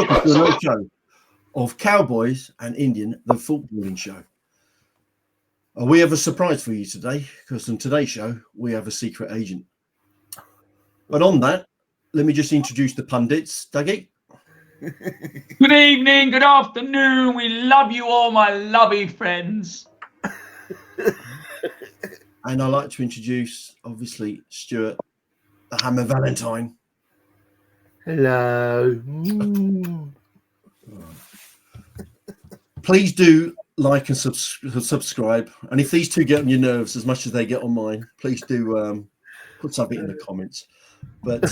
welcome to another show of Cowboys and Indian, the footballing show. We have a surprise for you today, because on today's show, we have a secret agent. But on that, let me just introduce the pundits. Duggy. Good evening, good afternoon. We love you all, my lovely friends. And I'd like to introduce, obviously, Stuart, the Hammer Valentine. Hello. Please do like and subscribe. And if these two get on your nerves as much as they get on mine, please do put something in the comments. But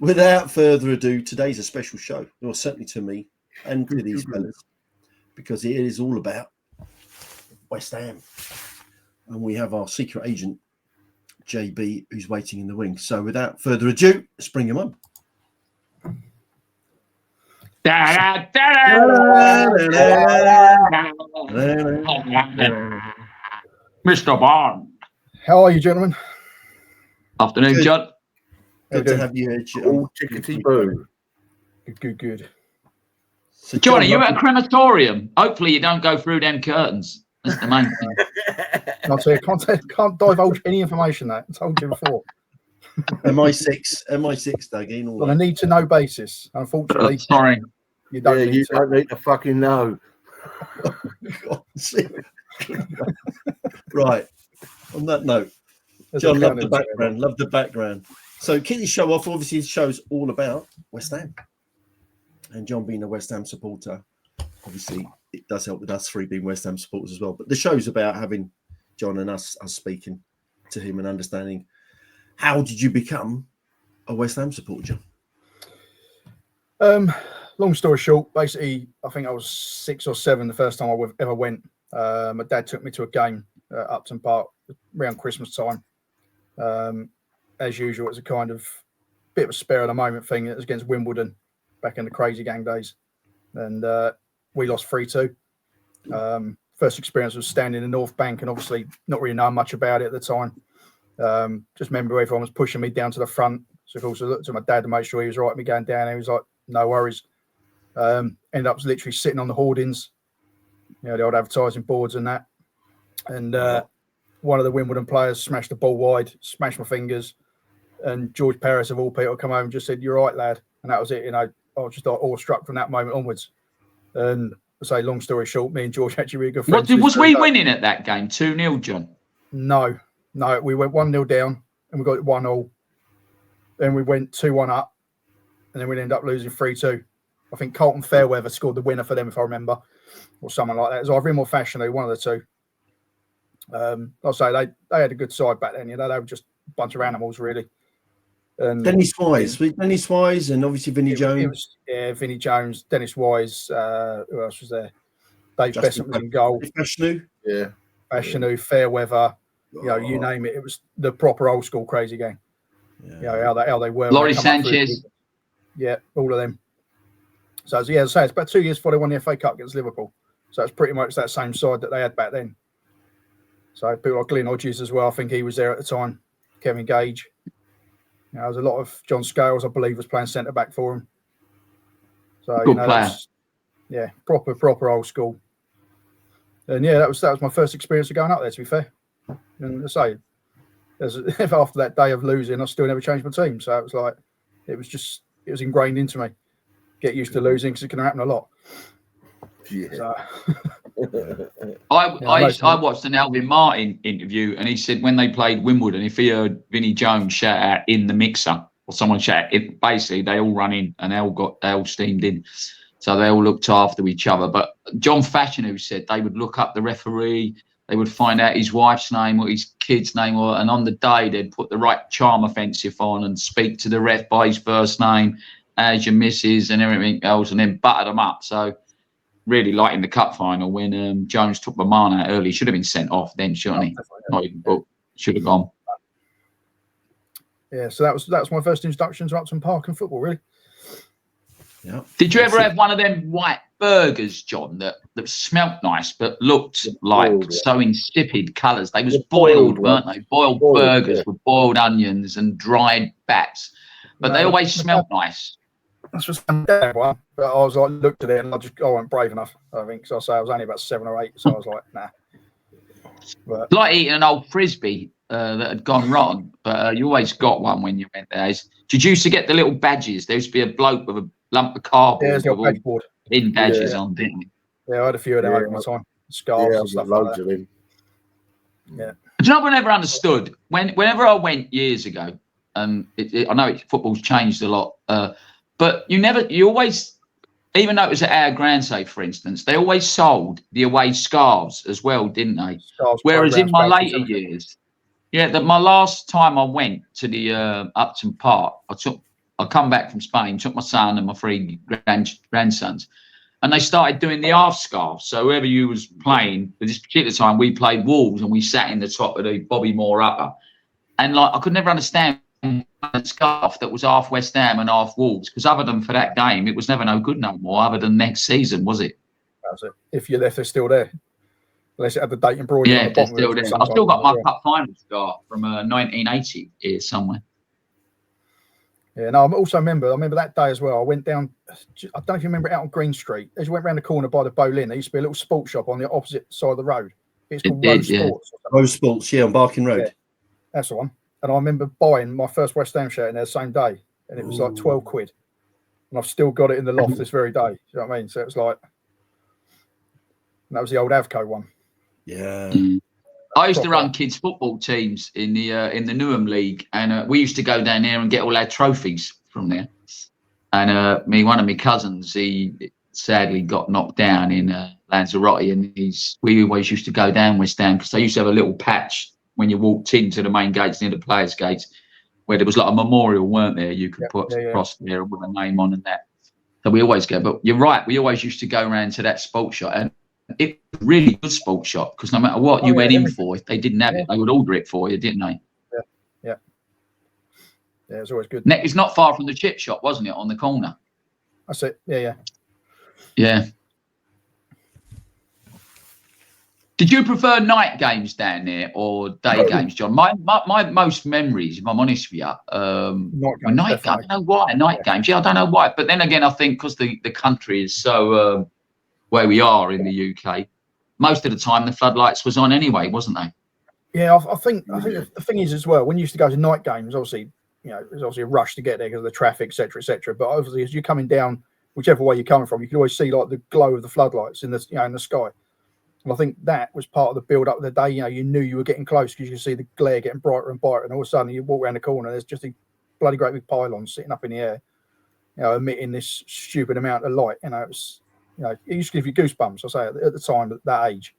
without further ado, today's a special show. Well, certainly to me and to these fellas, because it is all about West Ham. And we have our secret agent, JB, who's waiting in the wing. So without further ado, let's bring him on. Mr. Bond. How are you, gentlemen? Afternoon, Good. John. Good to have you here, All chickety boo. Good. So John, are you at a crematorium? Hopefully you don't go through them curtains. That's the main thing. I'll tell you, can't divulge any information that I told you before. MI6, Duggy, and all On a that. need-to-know basis. Unfortunately, Sorry. you don't need You to. don't need to fucking know. Right. On that note, There's John, a love the count background. Love the background. So, kick this show off. Obviously, the show's all about West Ham. And John being a West Ham supporter, obviously, it does help with us three being West Ham supporters as well. But the show's about having John and us speaking to him and understanding how did you become a West Ham supporter, John? Long story short, basically, I think I was 6 or 7 the first time I ever went. My dad took me to a game at Upton Park around Christmas time. As usual, it was a kind of bit of a spare of the moment thing. It was against Wimbledon back in the crazy gang days. And we lost 3-2. First experience was standing in the North Bank and obviously not really knowing much about it at the time. Just remember everyone was pushing me down to the front. So, of course, I looked at my dad to make sure he was right with me going down. He was like, no worries. Ended up literally sitting on the hoardings, the old advertising boards and that. And one of the Wimbledon players smashed the ball wide, smashed my fingers. And George Paris, of all people, come home and just said, "You're right, lad." And that was it. I was just like awestruck from that moment onwards. And I say, long story short, me and George actually really good friends. Was we winning at that game? 2-0, John? No. We went 1-0 down and we got it 1-1. Then we went 2-1 up. And then we ended up losing 3-2. I think Carlton Fairweather scored the winner for them, if I remember, or someone like that. It was either him or Fashanu, one of the two. I'll say they had a good side back then. They were just a bunch of animals, really. And Dennis Wise, and obviously Vinnie Jones. Vinnie Jones, Dennis Wise. Who else was there? Dave Besant was in goal. Fashanu, Fairweather. You name it. It was the proper old school crazy gang. How they were. Laurie Sanchez. Yeah, all of them. So, as I say, it's about 2 years before they won the FA Cup against Liverpool. So it's pretty much that same side that they had back then. So people like Glyn Hodges as well. I think he was there at the time. Kevin Gage. There was a lot of John Scales, I believe, was playing centre back for him. So good player. Proper old school. And that was my first experience of going up there, to be fair. And I say, after that day of losing, I still never changed my team. So it was like, it was ingrained into me. Get used to losing because it can happen a lot. Yeah. So, I watched an Alvin Martin interview, and he said when they played Wimbledon, if he heard Vinnie Jones shout out in the mixer or someone shout it, basically they all run in and they all steamed in, so they all looked after each other. But John Fashanu said they would look up the referee, they would find out his wife's name or his kid's name, and on the day they'd put the right charm offensive on and speak to the ref by his first name, as your missus and everything else, and then butter them up. So really, like in the cup final when Jones took the man out early, he should have been sent off then, shouldn't he? Not even booked. Should have gone. Yeah, so that was my first introduction to Upton Park and football, really. Yeah. Did you ever have one of them white burgers, John, that smelt nice but looked like so insipid colours? They was boiled, weren't they? Boiled burgers with boiled onions and dried bats. But they always smelt nice. That's just dad one. But I was like, looked at it and I wasn't brave enough. I think so. I say I was only about 7 or 8, so I was like, nah. But Like eating an old frisbee that had gone rotten, but you always got one when you went there. Did you used to get the little badges? There used to be a bloke with a lump of cardboard there's the with all old board. pin badges on, didn't he? Yeah, I had a few of them Yeah. over my time. Scarves Yeah, and I've stuff got like loads that. of them. Yeah. Do you know what I never understood? Whenever I went years ago, and I know football's changed a lot, but you always, even though it was at our grand say, for instance, they always sold the away scarves as well, didn't they? Scarves, Whereas in programs, my badges, later everything. years, my last time I went to the Upton Park, I come back from Spain, took my son and my 3 grandsons, and they started doing the half scarf. So whoever you was playing, at this particular time, we played Wolves and we sat in the top of the Bobby Moore upper. And like, I could never understand a scarf that was half West Ham and half Wolves, because other than for that game, it was never no good no more, other than next season, was it? That's it. If they're still there. Unless it had the date embroidered on Yeah, the they're bottom still of it. there. I've still got my cup final scarf from 1980 here somewhere. Yeah, no, I remember that day as well. I went down, I don't know if you remember, out on Green Street. As you went round the corner by the Boleyn, there used to be a little sports shop on the opposite side of the road. It's called Rose Sports. Rose Sports, yeah, on Barking Road. Yeah, that's the one. And I remember buying my first West Ham shirt in there the same day, and it was like 12 quid. And I've still got it in the loft this very day. You know what I mean? So it was like, that was the old Avco one. Yeah. I used to run kids' football teams in the Newham League, and we used to go down there and get all our trophies from there. And one of my cousins, he sadly got knocked down in Lanzarote, and we always used to go down West Ham because they used to have a little patch when you walked into the main gates near the players' gates, where there was like a memorial, weren't there? You could put across there with a name on and that. So we always go. But you're right, we always used to go around to that sports shop, and it was a really good sports shop, because no matter what you went in for, if they didn't have it, they would order it for you, didn't they? Yeah, it's always good. It's not far from the chip shop, wasn't it, on the corner? That's it. Yeah. Did you prefer night games down there or day games, John? My most memories, if I'm honest with you, night games. I don't know why night games. Yeah, I don't know why. But then again, I think because the country is so where we are in the UK, most of the time the floodlights was on anyway, wasn't they? Yeah, I think the thing is as well, when you used to go to night games, obviously, there's obviously a rush to get there because of the traffic, etc., etc. But obviously, as you're coming down, whichever way you're coming from, you can always see like the glow of the floodlights in the in the sky. And I think that was part of the build up of the day. You knew you were getting close because you could see the glare getting brighter and brighter, and all of a sudden you walk around the corner, there's just a bloody great big pylon sitting up in the air, emitting this stupid amount of light. It was, it used to give you goosebumps. I say at the time at that age.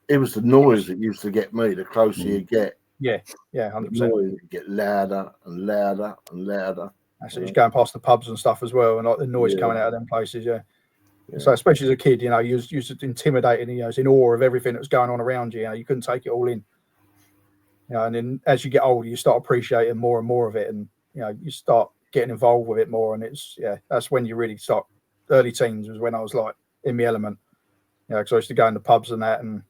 It was the noise that used to get me. The closer you get, 100%. The noise would get louder and louder and louder. Actually, just going past the pubs and stuff as well, and like the noise coming out of them places. Yeah. So especially as a kid, you was used to intimidating. Was in awe of everything that was going on around you. You couldn't take it all in. And then as you get older, you start appreciating more and more of it, and you start getting involved with it more. And it's that's when you really start. Early teens was when I was like in my element. Because I used to go in the pubs and that, and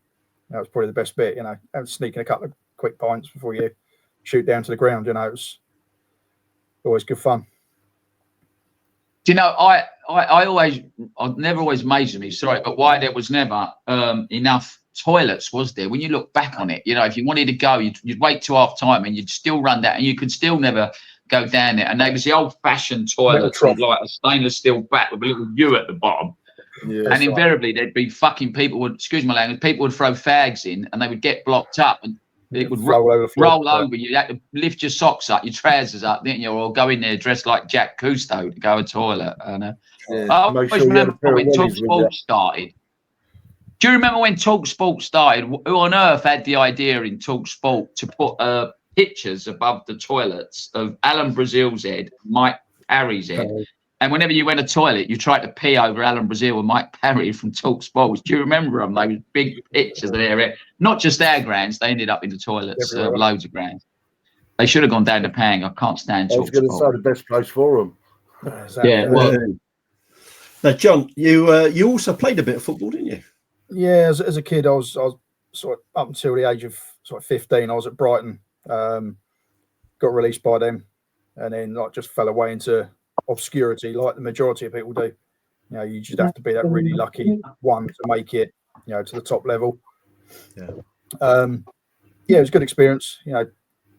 that was probably the best bit. And sneaking a couple of quick pints before you shoot down to the ground. It was always good fun. Do you know, I've never always amazed me, sorry, but why there was never enough toilets, was there? When you look back on it, if you wanted to go, you'd wait till half time and you'd still run that, and you could still never go down there. And there was the old-fashioned toilets with like a stainless steel back with a little U at the bottom. Yeah, and invariably there'd be fucking excuse my language, people would throw fags in and they would get blocked up, and it would roll over. You had to lift your socks up, your trousers up, didn't you? Or go in there dressed like Jack Cousteau to go to the toilet. And I always remember when TalkSport started. Do you remember when TalkSport started? Who on earth had the idea in TalkSport to put pictures above the toilets of Alan Brazil's head, Mike Parry's head? And whenever you went to the toilet, you tried to pee over Alan Brazil and Mike Parry from TalkSport. Do you remember them? They were big pictures there. Not just our grounds. They ended up in the toilets, loads of grounds. They should have gone down to Pang. I can't stand TalkSport. I was going to say the best place for them. Yeah. Well, now, John, you also played a bit of football, didn't you? Yeah, as a kid, I was sort of up until the age of sort of 15. I was at Brighton. Got released by them, and then just fell away into obscurity like the majority of people do. You know, you just have to be that really lucky one to make it, you know, to the top level. Yeah. Yeah, it was a good experience. You know,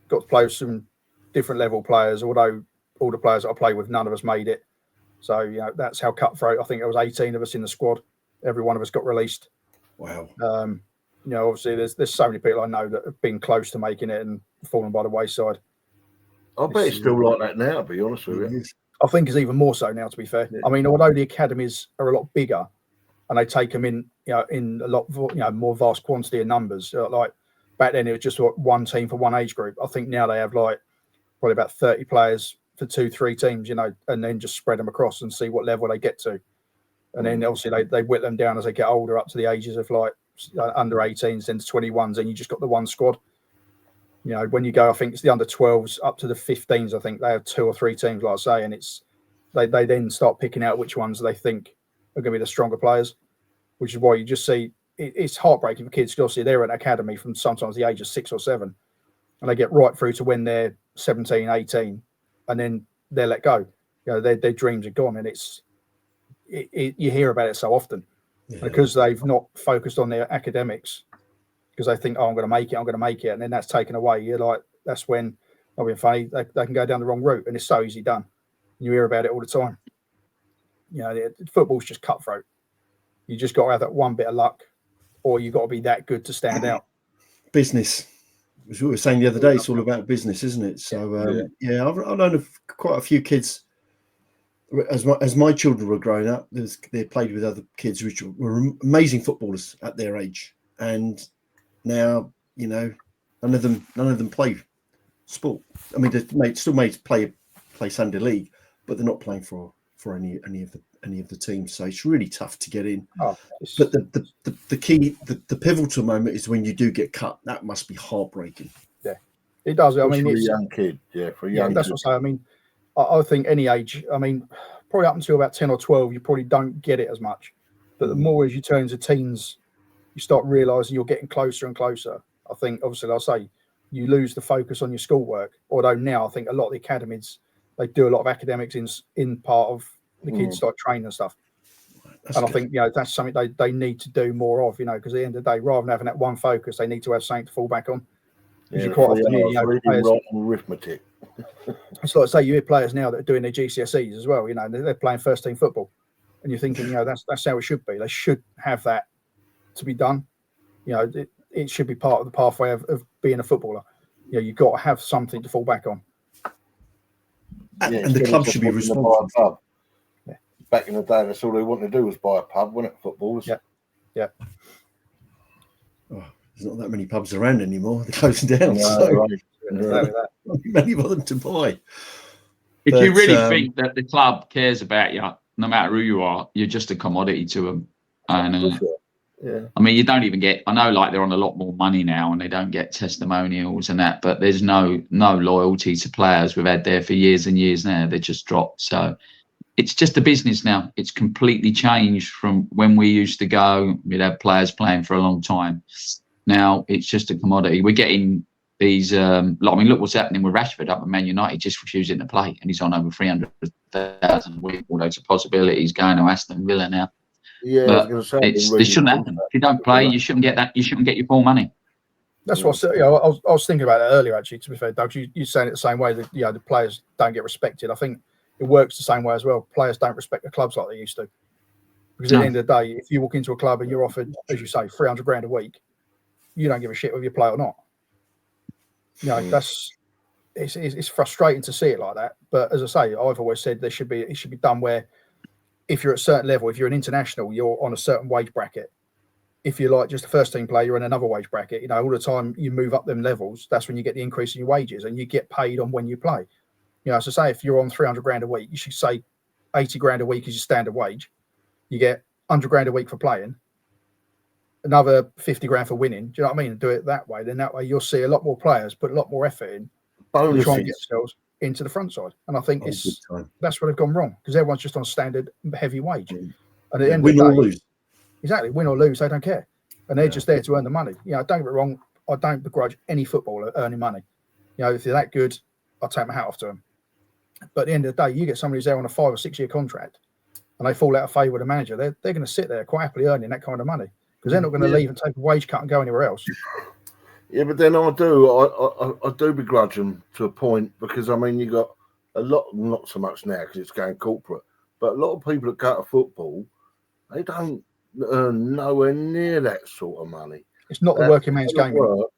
got to play with some different level players, although all the players that I played with, none of us made it. So, you know, that's how cutthroat. I think there was 18 of us in the squad. Every one of us got released. Wow. You know, obviously there's so many people I know that have been close to making it and fallen by the wayside. I bet it's still like that now, to be honest with you. I think it's even more so now, to be fair. Yeah. I mean, although the academies are a lot bigger and they take them in, you know, in a lot, you know, more vast quantity of numbers. Like back then, it was just like one team for one age group. I think now they have like probably about 30 players for 2-3 teams, you know, and then just spread them across and see what level they get to. And then obviously they whittle them down as they get older up to the ages of like under 18s, then to 21s, and you just got the one squad. You know, when you go, I think it's the under 12s up to the 15s. I think they have 2 or 3 teams, like I say, and it's they then start picking out which ones they think are going to be the stronger players, which is why you just see it's heartbreaking for kids. Obviously, they're at an academy from sometimes the age of 6 or 7, and they get right through to when they're 17, 18, and then they're let go. You know, their dreams are gone, and you hear about it so often because they've not focused on their academics. Because they think, oh, I'm going to make it. And then that's taken away. You're like, that's when, not being funny, they can go down the wrong route. And it's so easy done. You hear about it all the time. You know, football's just cutthroat. You just got to have that one bit of luck, or you've got to be that good to stand out. Business. As we were saying the other day, it's all about business, isn't it? So, I've known quite a few kids. As my children were growing up, they played with other kids which were amazing footballers at their age. And now, you know, none of them play sport. I mean, they still may play Sunday league, but they're not playing for any of the teams. So it's really tough to get in. But the key, the pivotal moment is when you do get cut. That must be heartbreaking. Yeah, it does. I mean, for a it's young kid. Yeah, for a young. That's what I say. I mean, I think any age. I mean, probably up until about 10 or 12, you probably don't get it as much. But the more as you turn into teens, you start realising you're getting closer and closer. I think, obviously, I'll say you lose the focus on your schoolwork. Although now I think a lot of the academies, they do a lot of academics in part of the kids start training and stuff. That's good. I think, you know, that's something they need to do more of, you know, because at the end of the day, rather than having that one focus, they need to have something to fall back on. Yeah, you quite often hear, you know, reading, writing, arithmetic. It's like, say, you hear players now that are doing their GCSEs as well, you know, they're playing first team football. And you're thinking, you know, that's how it should be. They should have that to be done. You know, it should be part of the pathway of being a footballer. You know, you've got to have something to fall back on. And the club should be responsible. Yeah. Back in the day, that's all they wanted to do was buy a pub, wasn't it? Footballers. Yeah. Oh, there's not that many pubs around anymore. They're closing down. Not many of them to buy. If you really think that the club cares about you, no matter who you are, you're just a commodity to them. And I mean, you don't even get. I know, like, they're on a lot more money now, and they don't get testimonials and that. But there's no loyalty to players we've had there for years and years now. They just dropped. So it's just a business now. It's completely changed from when we used to go. We'd have players playing for a long time. Now it's just a commodity. We're getting these. I mean, look what's happening with Rashford up at Man United, just refusing to play, and he's on over 300,000 a week. Although it's a possibility he's going to Aston Villa now. Yeah, but I was going to say, this shouldn't happen. If you don't play, you shouldn't get that. You shouldn't get your full money. That's what I was thinking about that earlier. Actually, to be fair, Doug, you're saying it the same way that, you know, the players don't get respected. I think it works the same way as well. Players don't respect the clubs like they used to, because at the end of the day, if you walk into a club and you're offered, as you say, 300 grand a week, you don't give a shit whether you play or not. You know, it's frustrating to see it like that. But as I say, I've always said it should be done where, if you're at a certain level, if you're an international, you're on a certain wage bracket. If you're like just a first team player, you're in another wage bracket. You know, all the time you move up them levels, that's when you get the increase in your wages, and you get paid on when you play. You know, so say if you're on 300 grand a week, you should say 80 grand a week is your standard wage. You get 100 grand a week for playing, another 50 grand for winning. Do you know what I mean? And do it that way. Then that way you'll see a lot more players put a lot more effort in to try and get themselves into the front side. And I think that's where they've gone wrong, because everyone's just on standard heavy wage. And at the end win of the day, or lose. Exactly, win or lose, they don't care. And they're just there to earn the money. You know, don't get me wrong, I don't begrudge any footballer earning money. You know, if they're that good, I'll take my hat off to them. But at the end of the day, you get somebody who's there on a 5 or 6 year contract and they fall out of favour with the manager. They're going to sit there quite happily earning that kind of money because they're not going to leave and take a wage cut and go anywhere else. Yeah, but then I do begrudge them to a point because, I mean, you got a lot, not so much now because it's going corporate, but a lot of people that go to football, they don't earn nowhere near that sort of money. It's not the working man's game. Work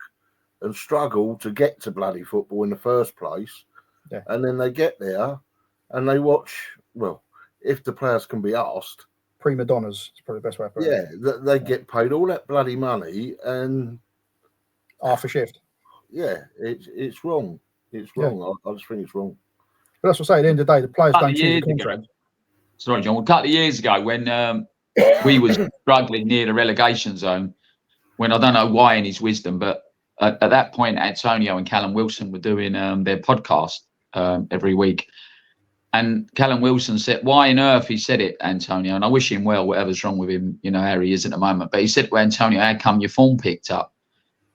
and struggle to get to bloody football in the first place. Yeah. And then they get there and they watch, well, if the players can be asked. Prima donnas is probably the best way to put it. Yeah, they get paid all that bloody money and half a shift. Yeah, it's wrong. It's wrong. I just think it's wrong. But that's what I say. At the end of the day, the players don't choose the contract. Sorry, John. A couple of years ago, when we was struggling near the relegation zone, when I don't know why in his wisdom, but at that point, Antonio and Callum Wilson were doing their podcast every week. And Callum Wilson said, why on earth, he said it, Antonio, and I wish him well, whatever's wrong with him, you know, how he is at the moment. But he said, well, Antonio, how come your form picked up?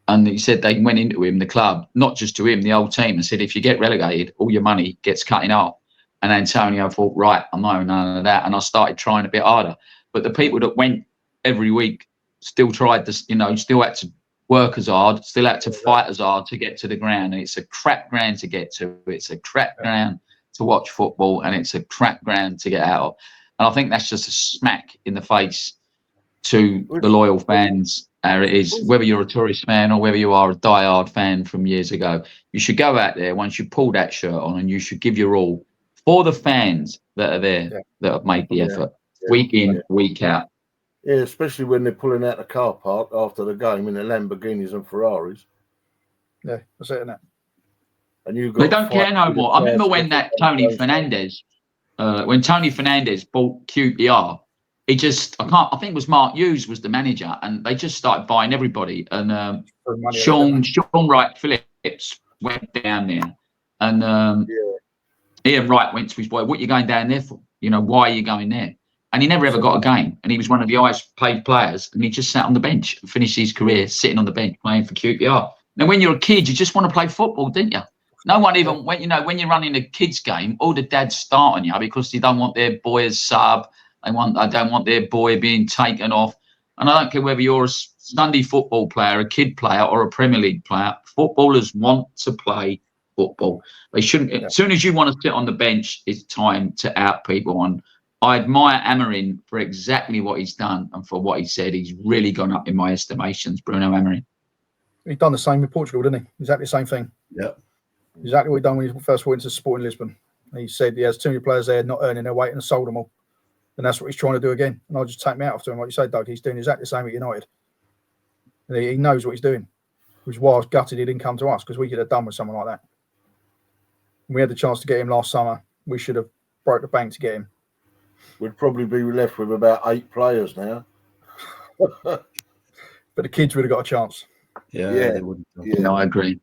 And he said they went into him, the club, not just to him, the whole team, and said, if you get relegated, all your money gets cut in half. And Antonio thought, right, I'm not none of that. And I started trying a bit harder. But the people that went every week still tried to, you know, still had to work as hard, still had to fight as hard to get to the ground. And it's a crap ground to get to. It's a crap ground to watch football, and it's a crap ground to get out of. And I think that's just a smack in the face to the loyal fans. It is, whether you're a tourist fan or whether you are a diehard fan from years ago, you should go out there once you pull that shirt on and you should give your all for the fans that are there, that have made the effort week in, week out. Yeah, especially when they're pulling out the car park after the game in the Lamborghinis and Ferraris. Yeah, that's it, isn't it? And you they don't care no more. I remember when that Tony Fernandes bought QPR, he just, I think it was Mark Hughes was the manager, and they just started buying everybody. And Sean Wright Phillips went down there, and Ian Wright went to his boy, what are you going down there for? You know, why are you going there? And he never ever got a game, and he was one of the highest paid players, and he just sat on the bench and finished his career sitting on the bench playing for QPR. Now, when you're a kid, you just want to play football, didn't you? No one even, when you're running a kids game, all the dads start on you because they don't want their boy as sub. They don't want their boy being taken off. And I don't care whether you're a Sunday football player, a kid player, or a Premier League player. Footballers want to play football. They shouldn't. Yeah. As soon as you want to sit on the bench, it's time to out people. And I admire Amorim for exactly what he's done and for what he said. He's really gone up in my estimations, Bruno Amorim. He's done the same with Portugal, didn't he? Exactly the same thing. Yeah. Exactly what he done when he first went to Sporting Lisbon. He said he has too many players there not earning their weight and sold them all. And that's what he's trying to do again. And I'll just take me out after him. Like you say, Doug, he's doing exactly the same at United. And he knows what he's doing, which is why I was gutted he didn't come to us, because we could have done with someone like that. We had the chance to get him last summer. We should have broke the bank to get him. We'd probably be left with about 8 players now. But the kids would have got a chance. Yeah. No, I agree.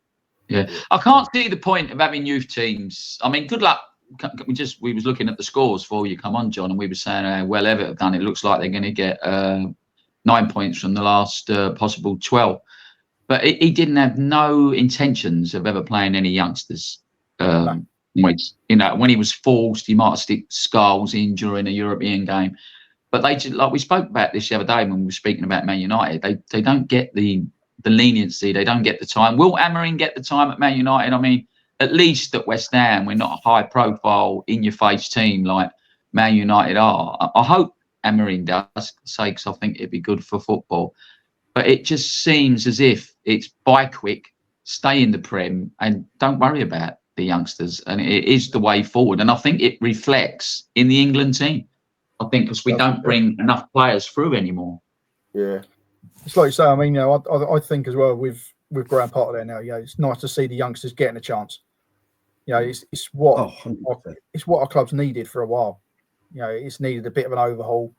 Yeah. I can't see the point of having youth teams. I mean, good luck. We was looking at the scores before you come on, John, and we were saying how well Everton have done. It looks like they're going to get 9 points from the last possible 12. But he didn't have no intentions of ever playing any youngsters. When he was forced, he might have stick Skulls in during a European game. But they just, like we spoke about this the other day when we were speaking about Man United, they don't get the leniency. They don't get the time. Will Amorim get the time at Man United? I mean, at least at West Ham, we're not a high-profile, in-your-face team like Man United are. I hope Amorim does, because I think it'd be good for football. But it just seems as if it's buy quick, stay in the Prem, and don't worry about the youngsters. And it is the way forward. And I think it reflects in the England team. I think because we don't bring enough players through anymore. Yeah. It's like you say, I mean, I think as well with Graham Potter there now, it's nice to see the youngsters getting a chance. It's what our club's needed for a while. It's needed a bit of an overhaul.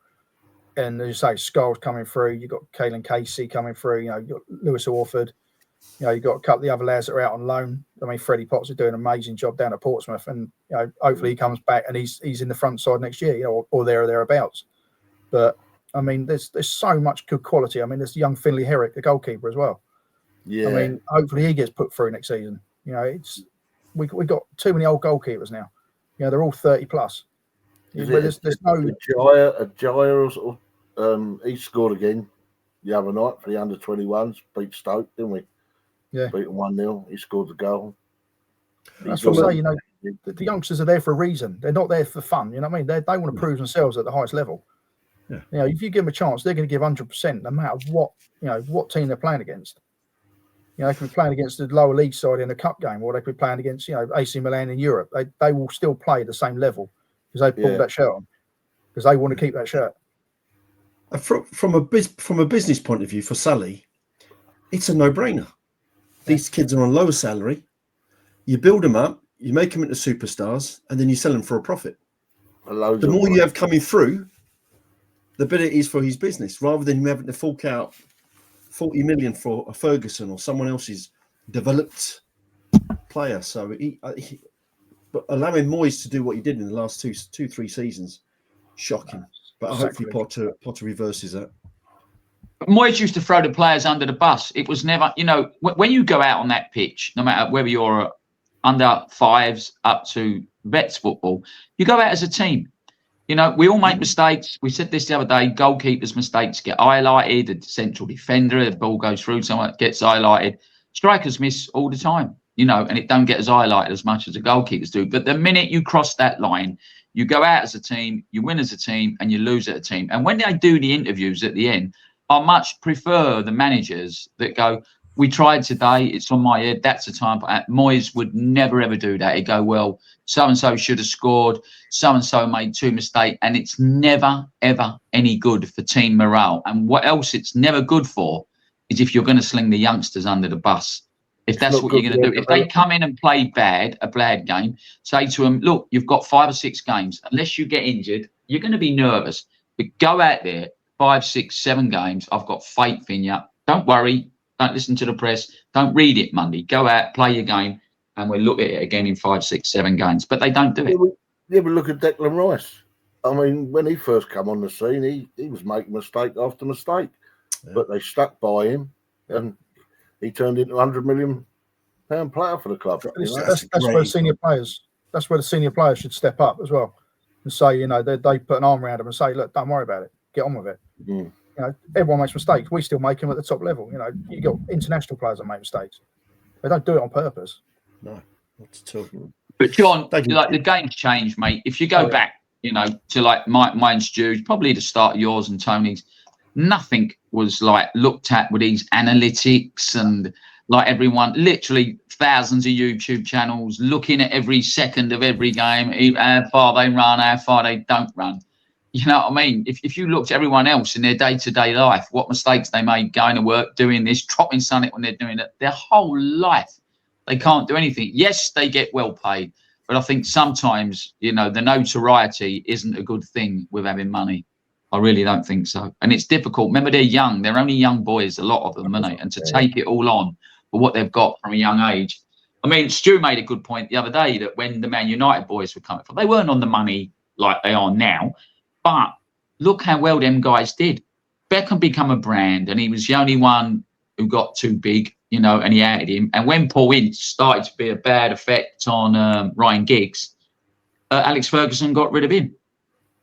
And as you say, Skulls coming through, you've got Caelan Casey coming through, you've got Lewis Orford, you've got a couple of the other lads that are out on loan. I mean, Freddie Potts is doing an amazing job down at Portsmouth, and hopefully he comes back and he's in the front side next year, or there or thereabouts. But I mean, there's so much good quality. I mean, there's young Finlay Herrick, the goalkeeper as well. Yeah. I mean, hopefully he gets put through next season. We got too many old goalkeepers now. You know, they're all 30 plus. Is But it there's no. a Jaya or sort of, he scored again the other night for the under-21s. Beat Stoke, didn't we? Yeah. Beat them 1-0. He scored the goal. That's what I say. You know, the youngsters are there for a reason. They're not there for fun. You know what I mean? They want to prove themselves at the highest level. Yeah. You know, if you give them a chance, they're going to give 100%, no matter what team they're playing against. You know, they could be playing against the lower league side in a cup game, or they could be playing against, AC Milan in Europe. They will still play at the same level because they pulled that shirt on, because they want to keep that shirt. From a business point of view, for Sully, it's a no-brainer. These kids are on lower salary. You build them up, you make them into superstars, and then you sell them for a profit. The more you have coming through, the better it is for his business, rather than him having to fork out 40 million for a Ferguson or someone else's developed player. So but allowing Moyes to do what he did in the last 2-3 seasons, shocking. But hopefully Potter reverses that. Moyes used to throw the players under the bus. It was never, when you go out on that pitch, no matter whether you're under fives up to vets football, you go out as a team. We all make mistakes. We said this the other day, goalkeepers' mistakes get highlighted, the central defender, the ball goes through, someone gets highlighted. Strikers miss all the time, and it don't get as highlighted as much as the goalkeepers do. But the minute you cross that line, you go out as a team, you win as a team, and you lose as a team. And when they do the interviews at the end, I much prefer the managers that go, we tried today, it's on my head, that's the time. Moyes would never, ever do that. He'd go, well, so-and-so should have scored, so-and-so made 2 mistakes, and it's never, ever any good for team morale. And what else it's never good for is if you're going to sling the youngsters under the bus. If that's what you're going to do. If they come in and play a bad game, say to them, look, you've got 5 or 6 games. Unless you get injured, you're going to be nervous. But go out there, 5, 6, 7 games. I've got faith in you. Don't worry. Don't listen to the press. Don't read it Monday. Go out, play your game, and we'll look at it again in 5, 6, 7 games. But they don't do it. Yeah, but look at Declan Rice. I mean, when he first came on the scene, he was making mistake after mistake. Yeah. But they stuck by him, and he turned into £100 million player for the club. That's where the senior players. That's where the senior players should step up as well and say, they put an arm around them and say, look, don't worry about it. Get on with it. Mm. Everyone makes mistakes. We still make them at the top level. You got international players that make mistakes. They don't do it on purpose. No, that's true. But John, the game's changed, mate. If you go back, to like mine, Stu's, probably the start of yours and Tony's, nothing was like looked at with these analytics and like everyone, literally thousands of YouTube channels looking at every second of every game, how far they run, how far they don't run. You know what I mean? If you looked at everyone else in their day-to-day life, what mistakes they made, going to work, doing this, dropping something when they're doing it, their whole life, they can't do anything. Yes, they get well paid, but I think sometimes, the notoriety isn't a good thing with having money. I really don't think so. And it's difficult. Remember, they're young. They're only young boys, a lot of them, aren't they? And to take it all on for what they've got from a young age. I mean, Stu made a good point the other day that when the Man United boys were coming from, they weren't on the money like they are now. But look how well them guys did. Beckham become a brand, and he was the only one who got too big, and he added him. And when Paul Ince started to be a bad effect on Ryan Giggs, Alex Ferguson got rid of him.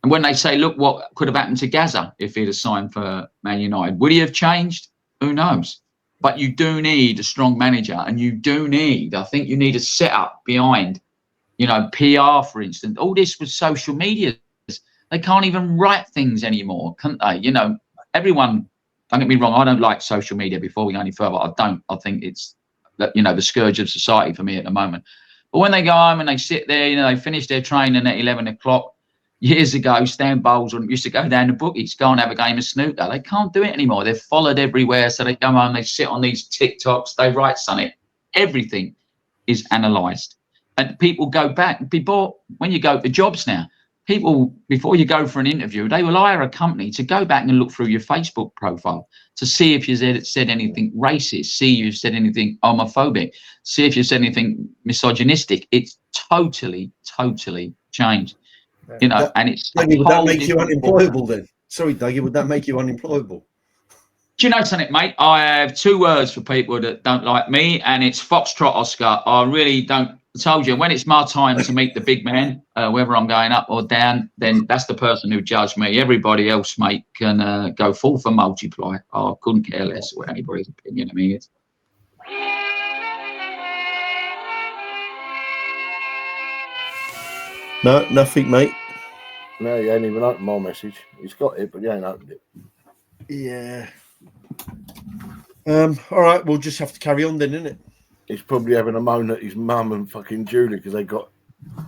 And when they say, look, what could have happened to Gaza if he'd have signed for Man United, would he have changed? Who knows? But you do need a strong manager, and I think you need a setup behind, PR, for instance. All this with social media. They can't even write things anymore, can't they? Everyone, don't get me wrong, I don't like social media. Before we go any further, I don't. I think it's, the scourge of society for me at the moment. But when they go home and they sit there, they finish their training at 11 o'clock. Years ago, Stan Bowles used to go down to bookies, go and have a game of snooker. They can't do it anymore. They're followed everywhere. So they go home, they sit on these TikToks, they write something. Everything is analysed. And people go back. When you go to jobs now, people, before you go for an interview, they will hire a company to go back and look through your Facebook profile to see if you said anything racist, see if you said anything homophobic, see if you said anything misogynistic. It's totally, totally changed. And it's... Duggy, would that make you unemployable then? Sorry, Duggy, would that make you unemployable? Do you know something, mate? I have 2 words for people that don't like me, and it's Foxtrot Oscar. I really don't told you, when it's my time to meet the big man, whether I'm going up or down, then that's the person who judged me. Everybody else, mate, can go full for multiply. I couldn't care less what anybody's opinion of me is. No, nothing, mate. No, he ain't even opened my message. He's got it, but he ain't opened it. Yeah. All right, we'll just have to carry on then, innit? He's probably having a moan at his mum and fucking Julie because they got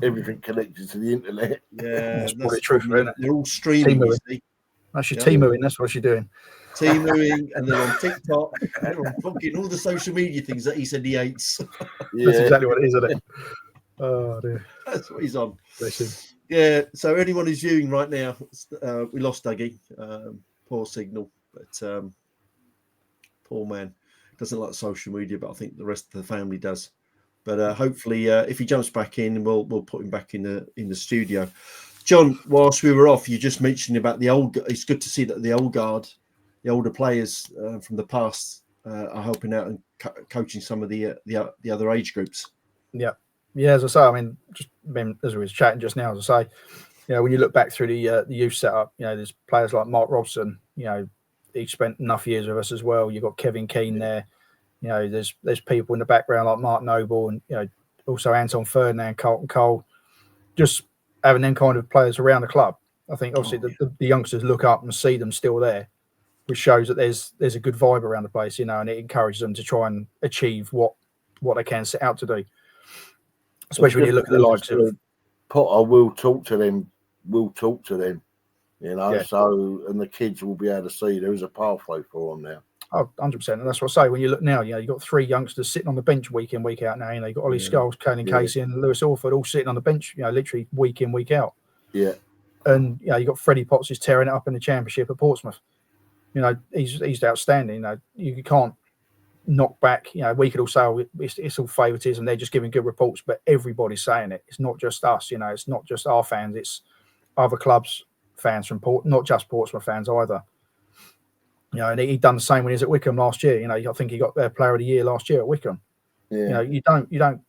everything connected to the internet. Yeah, That's probably true, isn't it? They're all streaming, you Timuing. see. That's your Yeah. Timuing, that's what you're doing. Timuing, and then on TikTok, and on fucking all the social media things that he said he hates. That's exactly what it is, isn't it? Oh, dear. That's what he's on. Bless him. Yeah, so anyone who's viewing right now, we lost Duggy. Poor signal, but poor man. Doesn't like social media, but I think the rest of the family does. But hopefully, if he jumps back in, we'll put him back in the studio. John, whilst we were off, you just mentioned about the old. It's good to see that the old guard, the older players from the past, are helping out and coaching some of the other age groups. Yeah, as I say, I mean, as we were chatting just now, as I say, when you look back through the youth setup, there's players like Mark Robson. He spent enough years with us as well. You've got Kevin Keane there. There's people in the background like Mark Noble and also Anton Ferdinand, Carlton Cole, just having them kind of players around the club. I think obviously the youngsters look up and see them still there, which shows that there's a good vibe around the place, and it encourages them to try and achieve what they can set out to do. Especially when you look at the likes of Potter will talk to them, Yeah. so, and the kids will be able to see there is a pathway for them now. Oh, 100%. And that's what I say. When you look now, you've got 3 youngsters sitting on the bench week in, week out now. You've got Ollie Scholes, Caelan Casey and Lewis Orford all sitting on the bench, literally week in, week out. Yeah. And, you've got Freddie Potts who's tearing it up in the Championship at Portsmouth. He's outstanding. You can't knock back. We could all say it's all favouritism. They're just giving good reports, but everybody's saying it. It's not just us. It's not just our fans. It's other clubs' fans from not just Portsmouth fans either. And he done the same when he was at Wickham last year. I think he got their Player of the Year last year at Wickham. Yeah. You don't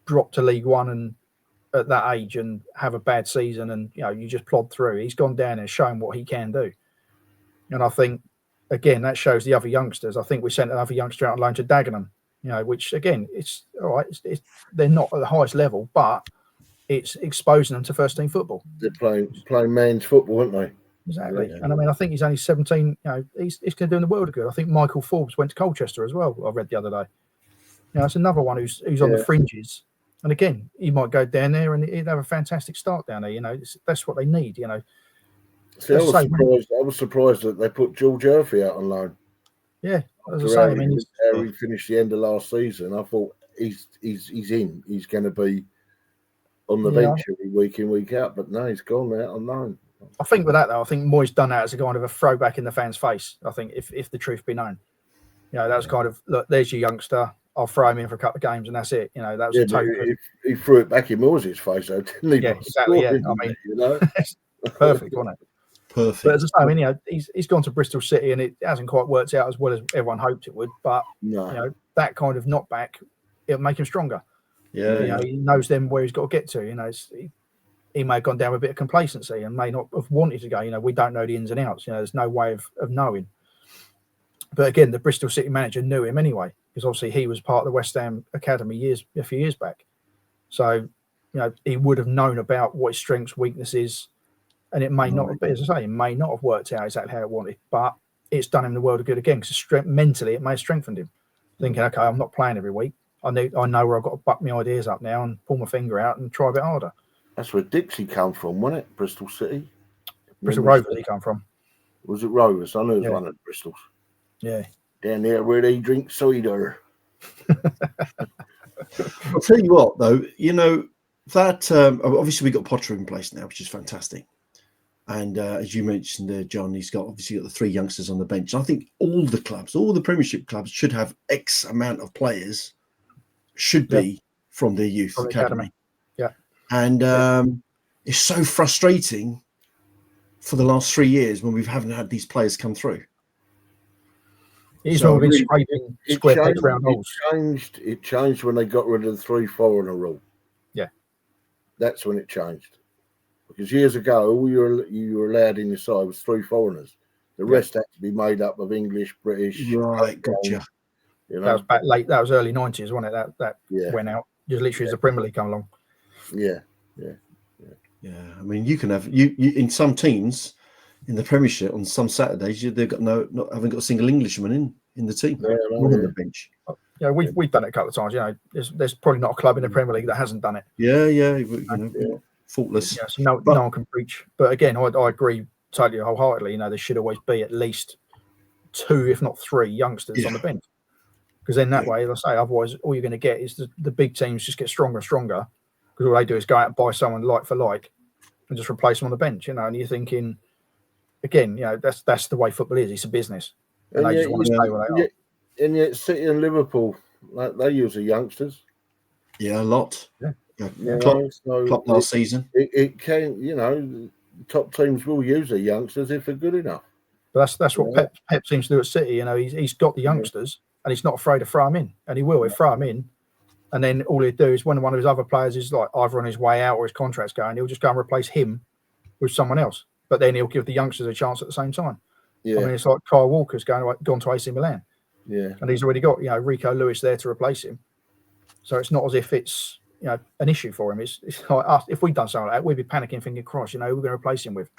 drop to League One and at that age and have a bad season and you just plod through. He's gone down and shown what he can do. And I think again that shows the other youngsters. I think we sent another youngster out on loan to Dagenham, which again it's all right. They're not at the highest level, but it's exposing them to first team football. They're playing men's football, aren't they? Exactly. Yeah. And I mean, I think he's only 17. He's going to do in the world of good. I think Michael Forbes went to Colchester as well. I read the other day. It's another one who's on the fringes. And again, he might go down there and he'd have a fantastic start down there. That's what they need. See, I was surprised that they put George Urphy out on loan. Yeah, as I say, I mean, he finished the end of last season. I thought he's in. He's going to be on the bench every week in, week out. But no, he's gone out on loan. I think with that though, I think Moyes done that as a kind of a throwback in the fans' face. I think if the truth be known, that was kind of look. There's your youngster. I'll throw him in for a couple of games and that's it. That was a token. He threw it back in Moyes' face, though, didn't he? Yeah, exactly. Yeah, I mean, perfect, wasn't it? Perfect. But as I say, I mean, he's gone to Bristol City and it hasn't quite worked out as well as everyone hoped it would. But that kind of knockback, it'll make him stronger. Yeah, he knows then where he's got to get to. He may have gone down with a bit of complacency and may not have wanted to go. We don't know the ins and outs. There's no way of knowing. But again, the Bristol City manager knew him anyway, because obviously he was part of the West Ham Academy a few years back. So, he would have known about what his strengths, weaknesses, and it may not have been, as I say, it may not have worked out exactly how it wanted, but it's done him the world of good again, because mentally it may have strengthened him. Thinking, okay, I'm not playing every week. I know where I've got to buck my ideas up now and pull my finger out and try a bit harder. That's where Dixie come from, wasn't it? Bristol City. Bristol Rovers he come from. Was it Rovers? I know it was one of the Bristols. Yeah. Down there where they drink cider. I'll tell you what, though, that obviously we got Potter in place now, which is fantastic. And as you mentioned there, John, he's got the 3 youngsters on the bench. I think all the clubs, all the Premiership clubs should have X amount of players should be from their youth academy. Yeah. And it's so frustrating for the last 3 years when we haven't had these players come through. He's not been scraping square pegs round holes. It changed when they got rid of the 3 foreigner rule. that's when it changed. Because years ago, all you were allowed in your side was 3 foreigners. The rest had to be made up of English, British. Right, gotcha. You know? That was back late. That was early 90s, wasn't it? That went out just literally as the Premier League come along. Yeah. Yeah, I mean, you can have you in some teams in the Premiership on some Saturdays they've got haven't got a single Englishman in the team on the bench. Yeah, we've done it a couple of times. You know, there's probably not a club in the Premier League that hasn't done it. Yeah, faultless. Yeah, so no one can preach. But again, I agree totally wholeheartedly. You know, there should always be at least 2, if not 3, youngsters on the bench. Because then that way, as I say, otherwise all you're going to get is the big teams just get stronger and stronger. Because all they do is go out and buy someone like for like and just replace them on the bench. You know, and you're thinking, again, you know, that's the way football is. It's a business, and they just want to stay where they are. And yet, City and Liverpool, they use the youngsters. Yeah, a lot. Yeah. Klopp last season. It can, you know, top teams will use the youngsters if they're good enough. But that's what Pep seems to do at City. You know, he's got the youngsters, and he's not afraid to throw them in, and he will. He'll throw them in, and then all he'll do is when one of his other players is like either on his way out or his contract's going, he'll just go and replace him with someone else. But then he'll give the youngsters a chance at the same time. Yeah. I mean, it's like Kyle Walker's gone to AC Milan. Yeah. And he's already got, you know, Rico Lewis there to replace him. So it's not as if it's, you know, an issue for him. It's like us, if we'd done something like that, we'd be panicking, thinking, Christ, you know, we're going to replace him with.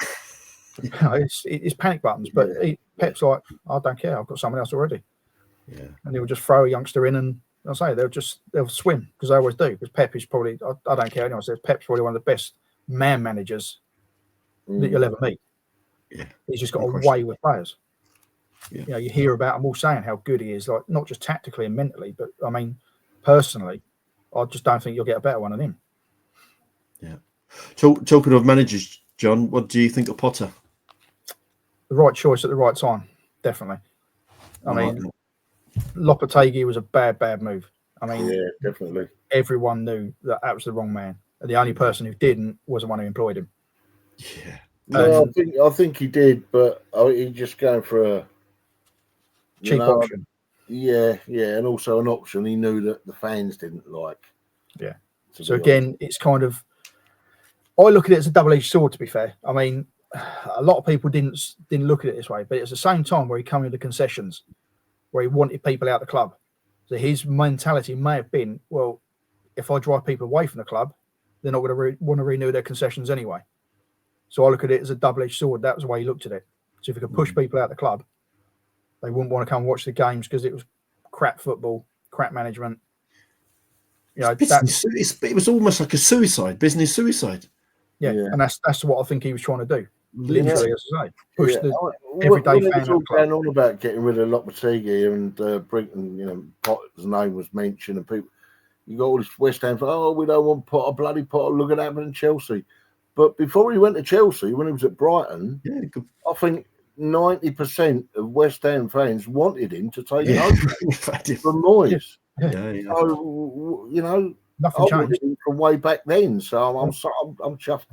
You know, it's panic buttons. But Pep's like, I don't care. I've got someone else already. Yeah. And he'll just throw a youngster in and I'll say they'll swim because they always do. Because Pep is probably, I don't care anyone says, Pep's probably one of the best man managers that you'll ever meet. Yeah. He's just got a way with players. Yeah. You know, you hear about them all saying how good he is, like not just tactically and mentally, but I mean, personally, I just don't think you'll get a better one than him. Yeah. Talking of managers, John, what do you think of Potter? The right choice at the right time, definitely. I mean, Lopetegui was a bad move. I mean, yeah, definitely. Everyone knew that was the wrong man. And the only person who didn't was the one who employed him. Yeah. No, I think he did, but he just going for a cheap option. Yeah, and also an option he knew that the fans didn't like. Yeah. So again, it's kind of, I look at it as a double-edged sword, to be fair. I mean, a lot of people didn't look at it this way, but it's the same time where he came into concessions, where he wanted people out of the club. So his mentality may have been, well, if I drive people away from the club, they're not going to want to renew their concessions anyway. So I look at it as a double-edged sword. That was the way he looked at it. So if he could push people out of the club, they wouldn't want to come watch the games because it was crap football, crap management. You know, it was almost like a business suicide. Yeah, and that's what I think he was trying to do. Literally, as I say, push the everyday fan out of the club. Going on about getting rid of Lopetegui and Brinton, you know, Potter's name was mentioned, and people, you got all this West Ham, we don't want Potter, bloody Potter, look at that happening in Chelsea. But before he went to Chelsea, when he was at Brighton, I think 90% of West Ham fans wanted him to take it over from Moyes. Yeah. So, you know, nothing changed from way back then. So I'm chuffed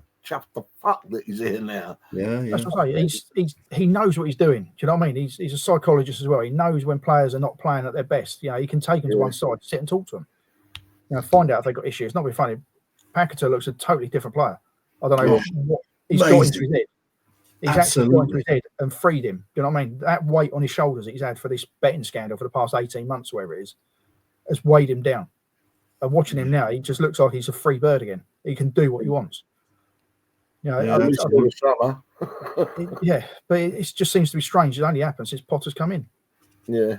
the fuck that he's here now. Yeah. That's what I say. He knows what he's doing. Do you know what I mean? He's a psychologist as well. He knows when players are not playing at their best. You know, he can take them to one side, sit and talk to them. You know, find out if they've got issues. It's not really funny. Paquetá looks a totally different player. I don't know what he's got into his head. He's actually got into his head and freed him. Do you know what I mean? That weight on his shoulders that he's had for this betting scandal for the past 18 months, whatever it is, has weighed him down. And watching him now, he just looks like he's a free bird again. He can do what he wants. You know, but it just seems to be strange. It only happened since Potter's come in. Yeah.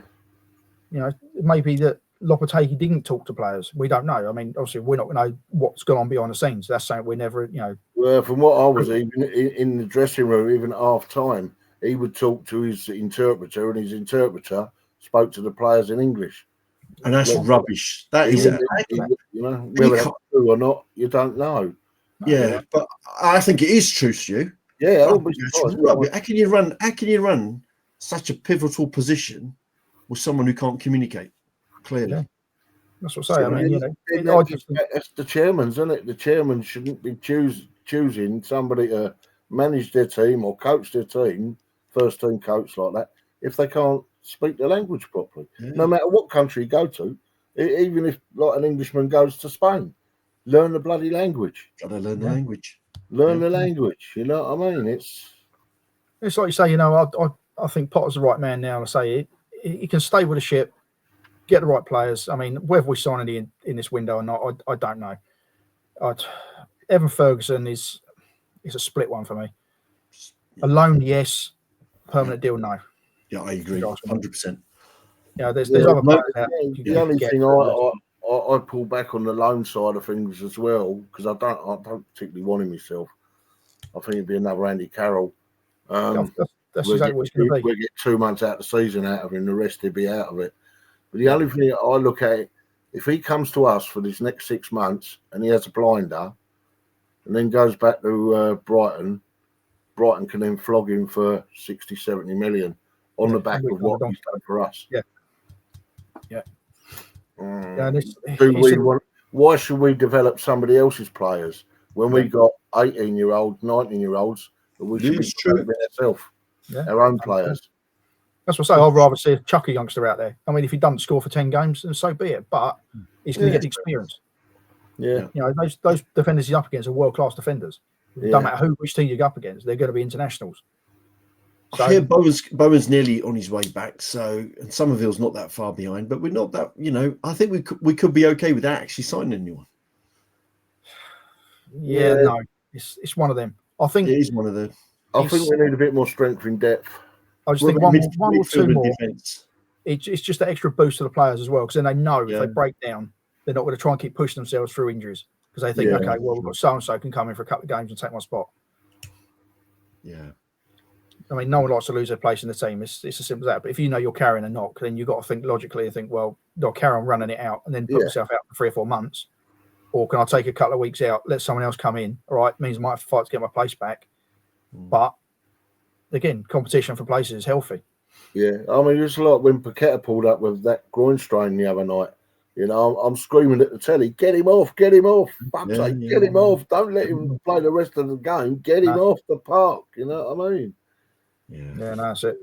You know, it may be that Lopetegui didn't talk to players. We don't know. I mean, obviously, we're not going to know what's gone on behind the scenes. That's something we never, you know. Well, from what I was even in the dressing room, even at half time, he would talk to his interpreter, and his interpreter spoke to the players in English. And that's rubbish. That is, you know, whether it's true or not, you don't know. Yeah, but I think it is true, Stu. Yeah, how can you run such a pivotal position with someone who can't communicate clearly? Yeah. That's what I say. I mean, you know, that's the chairman's, isn't it? The chairman shouldn't be choosing somebody to manage their team or coach their team, first team coach like that, if they can't speak the language properly. Yeah. No matter what country you go to, even if like an Englishman goes to Spain, learn the bloody language. Got to learn the language. Learn the language. You know what I mean? It's like you say. You know, I think Potter's the right man now. I say he can stay with the ship, get the right players. I mean, whether we sign any in this window or not, I don't know. Evan Ferguson is a split one for me. A loan, yes. Permanent deal, no. Yeah, I agree, 100%. Yeah, there's other players out. The only thing I pull back on the loan side of things as well, because I don't particularly want him myself. I think it'd be another Andy Carroll. That's exactly what it's going to be. We'll get 2 months out of the season out of him, the rest he'll be out of it. But the only thing I look at, if he comes to us for these next 6 months and he has a blinder and then goes back to Brighton can then flog him for 60, 70 million on the back of what he's done for us. Why should we develop somebody else's players when we got 18-year-olds, 19-year-olds that we should be developing ourselves, our own players? That's what I say. I'd rather see a chucky youngster out there. I mean, if he doesn't score for 10 games, then so be it. But he's going to get the experience. Yeah. You know, those defenders he's up against are world-class defenders. It doesn't matter which team you go up against, they're going to be internationals. So, I hear Bowen's nearly on his way back, and Somerville's not that far behind, but we're not that, I think we could be okay with that actually signing anyone. No, it's one of them. I think it is one of them. I think we need a bit more strength in depth. I just think one or two more. It's just that extra boost to the players as well, because then they know if they break down, they're not going to try and keep pushing themselves through injuries, because they think, okay, well, we've got so-and-so can come in for a couple of games and take my spot. Yeah. I mean, no one likes to lose their place in the team. It's as simple as that. But if you know you're carrying a knock, then you've got to think logically and think, well, do I carry on running it out and then put myself out for 3 or 4 months? Or can I take a couple of weeks out, let someone else come in? All right, means I might have to fight to get my place back. But again, competition for places is healthy. Yeah, I mean, it's like when Paqueta pulled up with that groin strain the other night. I'm screaming at the telly, get him off, get him off. Get him off. Don't let him play the rest of the game. Get him off the park. You know what I mean? Yeah, no, that's it.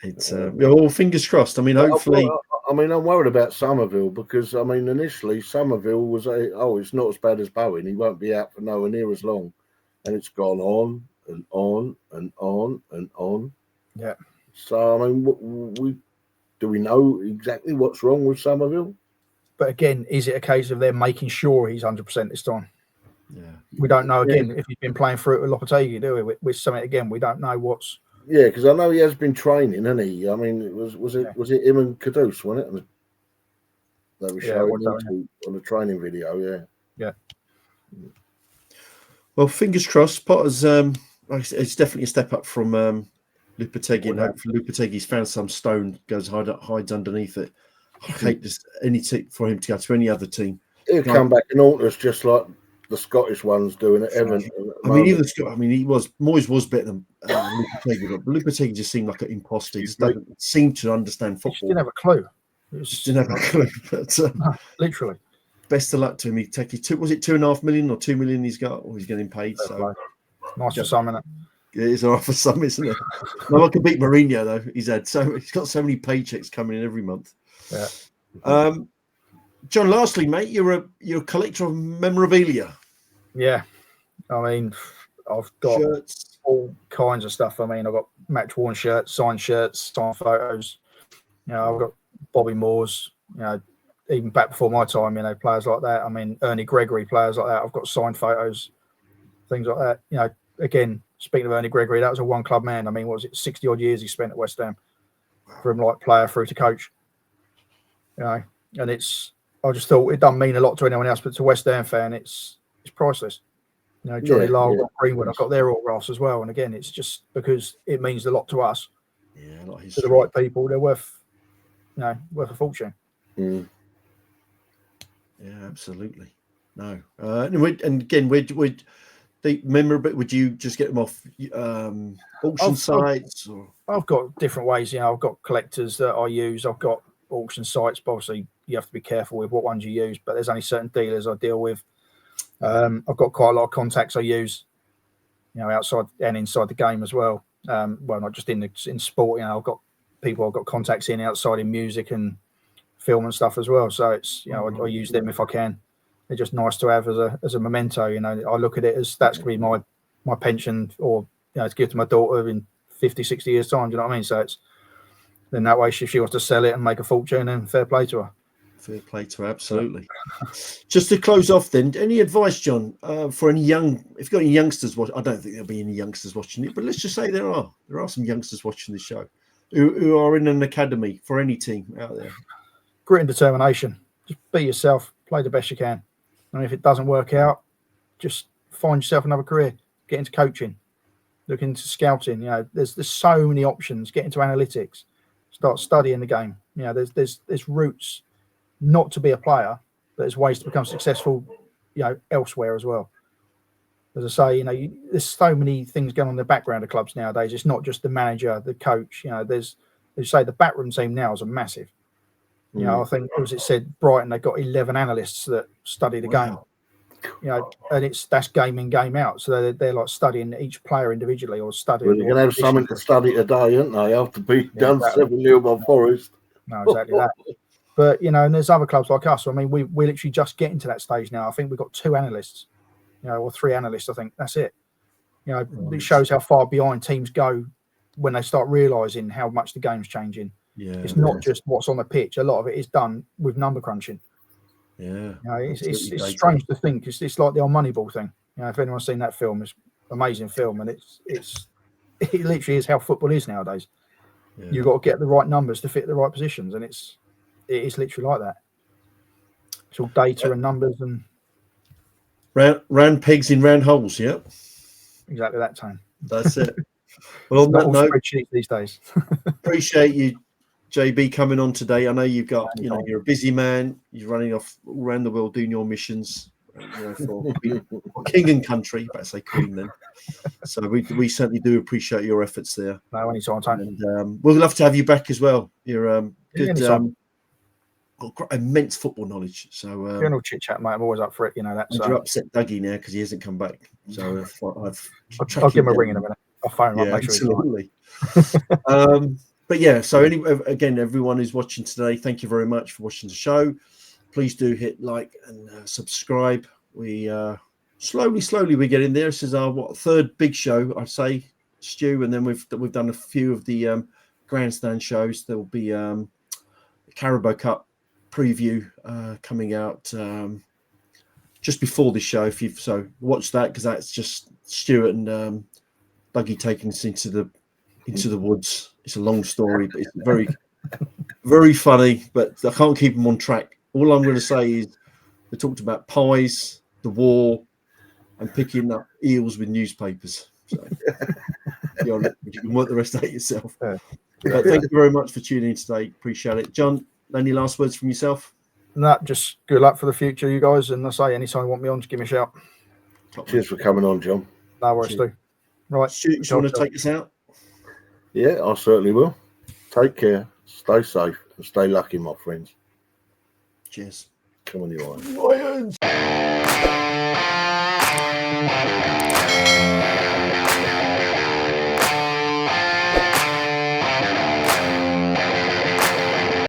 It's all fingers crossed. I mean, hopefully. I'm worried about Somerville because, initially Somerville was it's not as bad as Bowen. He won't be out for nowhere near as long. And it's gone on and on and on and on. Yeah. So, do we know exactly what's wrong with Somerville? But again, is it a case of them making sure he's 100% this time? Yeah. We don't know, again, if he's been playing through it with Lopetegui, do we? With something, again, we don't know what's... Yeah, because I know he has been training, hasn't he? I mean, was it him and Caduce, wasn't it? That was showing on the training video, Yeah. Well, fingers crossed. Potter's it's definitely a step up from Lopetegui, and hopefully Lopetegui's found some stone, hides underneath it. I hate this for him to go to any other team. He'll come back and alter us just like the Scottish ones doing at Everton. Moyes was better than Lopetegui, but Lopetegui just seemed like an imposter. He just doesn't seem to understand football. He didn't have a clue. But literally. Best of luck to him. Was it 2.5 million or 2 million he's got, or he's getting paid? So nice for some, isn't it? It is all right for some, isn't it? No, I can beat Mourinho though. He's got so many paychecks coming in every month. Yeah. John, lastly, mate, you're a collector of memorabilia. Yeah. I mean, I've got shirts, all kinds of stuff. I mean, I've got match worn shirts, signed photos. I've got Bobby Moore's, even back before my time, players like that. I mean, Ernie Gregory, players like that. I've got signed photos, things like that. Again, speaking of Ernie Gregory, that was a one club man. I mean, what was it, 60 odd years he spent at West Ham, from like player through to coach. And I just thought it doesn't mean a lot to anyone else, but to a West Ham fan, it's priceless. Johnny Lyle, Greenwood, I've got their autographs as well. And again, it's just because it means a lot to us. Yeah, not to the right people, they're worth a fortune. Mm. Yeah, absolutely. No, and again, would you just get them off auction sites? I've got different ways. I've got collectors that I use. I've got auction sites, but obviously you have to be careful with what ones you use. But there's only certain dealers I deal with. I've got quite a lot of contacts I use, outside and inside the game as well. Well, not just in sport. I've got people I've got contacts in outside in music and film and stuff as well. So it's, you know, I use them if I can. They're just nice to have as a memento. You know, I look at it as that's going to be my pension, or, you know, to give to my daughter in 50, 60 years time. Do you know what I mean? So it's then that way, if she wants to sell it and make a fortune, then fair play to her. Fair play to her, absolutely. Just to close off then, any advice, John, for any if you've got any youngsters watching? I don't think there'll be any youngsters watching it, but let's just say there are some youngsters watching the show who are in an academy for any team out there. Grit and determination. Just be yourself, play the best you can. And if it doesn't work out, just find yourself another career. Get into coaching, look into scouting. You know, there's so many options. Get into analytics, start studying the game. You know, there's routes not to be a player, but there's ways to become successful, you know, elsewhere as well. As I say, you know, there's so many things going on in the background of clubs nowadays. It's not just the manager, the coach. You know, there's, as you say, the backroom team now is a massive. You know, I think, as it said, Brighton, they've got 11 analysts that study the game. You know, and that's game in, game out. So they're like studying each player individually, or studying. Well, you're going to have something to study today, aren't they? After being done 7-0 by Forest. No, exactly that. But, you know, and there's other clubs like us. I mean, we're literally just getting to that stage now. I think we've got 2 analysts, you know, or 3 analysts. I think that's it. You know, it shows how far behind teams go when they start realising how much the game's changing. Yeah, it's not just what's on the pitch. A lot of it is done with number crunching. Yeah, you know, it's strange to think. It's like the old Moneyball thing. You know, if anyone's seen that film, it's an amazing film, and it literally is how football is nowadays. Yeah. You've got to get the right numbers to fit the right positions, and it is literally like that. It's all data and numbers and round pegs in round holes. Yeah, exactly that time. That's it. Well, on that note, spreadsheets these days. Appreciate you, JB, coming on today. I know you've got, you know, you're a busy man. You're running off all around the world doing your missions, you know, for king and country. Better say queen then. So we certainly do appreciate your efforts there. No, anytime. And we'd love to have you back as well. You're good. Got immense football knowledge. So general chit chat, mate. I'm always up for it. You know that. You're upset Duggy now because he hasn't come back. So I'll give him a ring in a minute. I'll phone him up. Make sure absolutely. But yeah, so again, everyone who's watching today, thank you very much for watching the show. Please do hit like and subscribe. We slowly we get in there. This is our third big show, I'd say, Stu, and then we've done a few of the grandstand shows. There will be the Carabao Cup preview coming out just before this show. If you've watch that, because that's just Stuart and Duggy taking us into the woods. It's a long story, but it's very, very funny. But I can't keep them on track. All I'm going to say is they talked about pies, the war, and picking up eels with newspapers. So you can work the rest out yourself. But thank you very much for tuning in today. Appreciate it. John, any last words from yourself? No, just good luck for the future, you guys. And I say, anytime you want me on, just give me a shout. Cheers for coming on, John. No worries, Stu. Right. Stu, you want to take us out? Yeah, I certainly will. Take care, stay safe, and stay lucky, my friends. Cheers. Come on, you Lions.